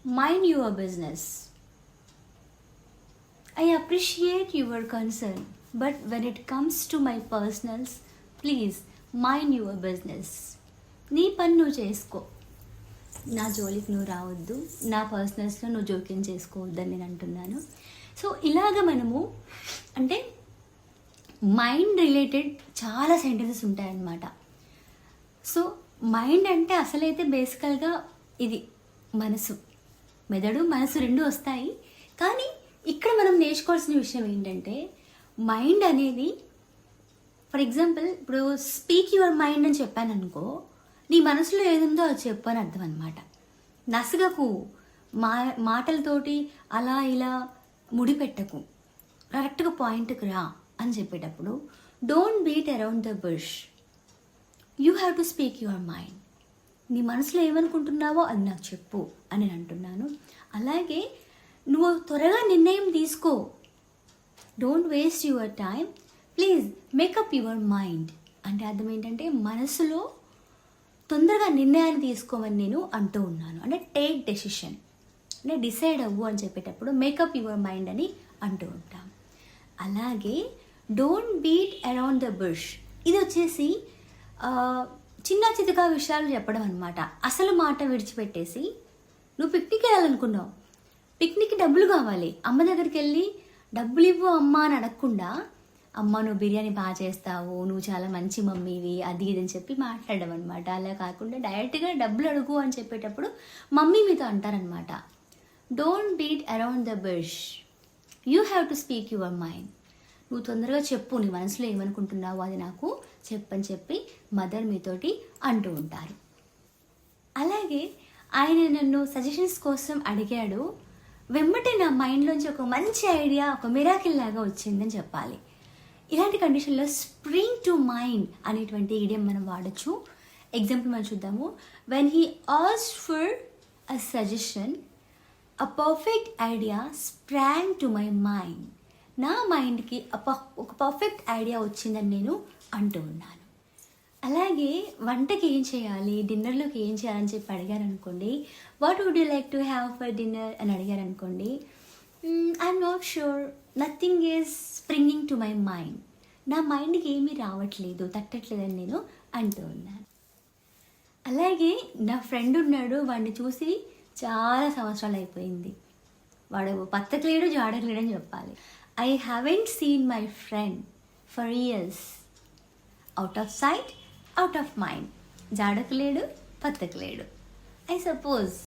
mind your business. I appreciate your concern, but when it comes to my personals, please mind your business. నీ పని నువ్వు చేసుకో, నా జోలికి నువ్వు రావద్దు, నా పర్సనల్స్లో నువ్వు జోక్యం చేసుకోవద్దని నేను అంటున్నాను. సో ఇలాగ మనము అంటే మైండ్ రిలేటెడ్ చాలా సెంటెన్సెస్ ఉంటాయన్నమాట. సో మైండ్ అంటే అసలైతే బేసికల్గా ఇది మనసు, మెదడు మనసు రెండు వస్తాయి. కానీ ఇక్కడ మనం నేర్చుకోవాల్సిన విషయం ఏంటంటే మైండ్ అనేది, ఫర్ ఎగ్జాంపుల్ ఇప్పుడు స్పీక్ యువర్ మైండ్ అని చెప్పాను అనుకో, నీ మనసులో ఏదుందో అది చెప్పు అని అర్థం అనమాట. నసగకు, మాటలతోటి అలా ఇలా ముడిపెట్టకు, కరెక్ట్గా పాయింట్కి రా అని చెప్పేటప్పుడు don't beat around the bush, you have to speak your mind. నీ మనసులో ఏమనుకుంటున్నావో అది నాకు చెప్పు అని నేను అంటున్నాను. అలాగే నువ్వు త్వరగా నిర్ణయం తీసుకో, don't waste your time, please makeup your mind. అంటే అర్థం ఏంటంటే మనసులో తొందరగా నిర్ణయాన్ని తీసుకోమని నేను అంటూ ఉన్నాను. అంటే టేక్ డెసిషన్, అంటే డిసైడ్ అవ్వు అని చెప్పేటప్పుడు మేకప్ యువర్ మైండ్ అని అంటూ ఉంటాం. అలాగే don't beat around the bush, ఇది వచ్చేసి చిన్న చితకా విషయాలు చెప్పడం అనమాట. అసలు మాట విడిచిపెట్టేసి నువ్వు పిక్నిక్ వెళ్ళాలనుకున్నావు, పిక్నిక్కి డబ్బులు కావాలి, అమ్మ దగ్గరికి వెళ్ళి డబ్బులు ఇవ్వు అమ్మ అని అడగకుండా, అమ్మ నువ్వు బిర్యానీ బాగా చేస్తావు, నువ్వు చాలా మంచి మమ్మీవి, అది ఇది అని చెప్పి మాట్లాడడం అనమాట. అలా కాకుండా డైరెక్ట్గా డబ్బులు అడుగు అని చెప్పేటప్పుడు మమ్మీ మీతో అంటారనమాట. Don't beat around the bush, you have to speak your mind. నువ్వు తొందరగా చెప్పు, నీ మనసులో ఏమనుకుంటున్నావు అది నాకు చెప్పని చెప్పి మదర్ మీతోటి అంటూ ఉంటారు. అలాగే ఆయన నన్ను సజెషన్స్ కోసం అడిగాడు, వెంబటే నా మైండ్లోంచి ఒక మంచి ఐడియా, ఒక మిరాకిల్ లాగా వచ్చిందని చెప్పాలి. ఇలాంటి కండిషన్లో స్ప్రింగ్ టు మైండ్ అనేటువంటి ఈడియం మనం వాడచ్చు. ఎగ్జాంపుల్ మనం చూద్దాము. When he asked for a suggestion, a perfect idea sprang to my mind. నా మైండ్కి ఒక పర్ఫెక్ట్ ఐడియా వచ్చిందని నేను అంటూ ఉన్నాను. అలాగే వంటకి ఏం చేయాలి, డిన్నర్లోకి ఏం చేయాలని చెప్పి అడిగారు అనుకోండి, what would you like to have for dinner అని అడిగారు అనుకోండి, I'm not sure, nothing is springing to my mind. నా మైండ్కి ఏమీ రావట్లేదు, తట్టట్లేదని నేను అంటూ ఉన్నాను. అలాగే నా ఫ్రెండ్ ఉన్నాడు, వాడిని చూసి చాలా సంవత్సరాలు అయిపోయింది, వాడు పత్తకలేడు జాడకలేడని చెప్పాలి. I haven't seen my friend for years. Out of sight, out of mind. జాడకలేడు, పత్తకలేడు. I suppose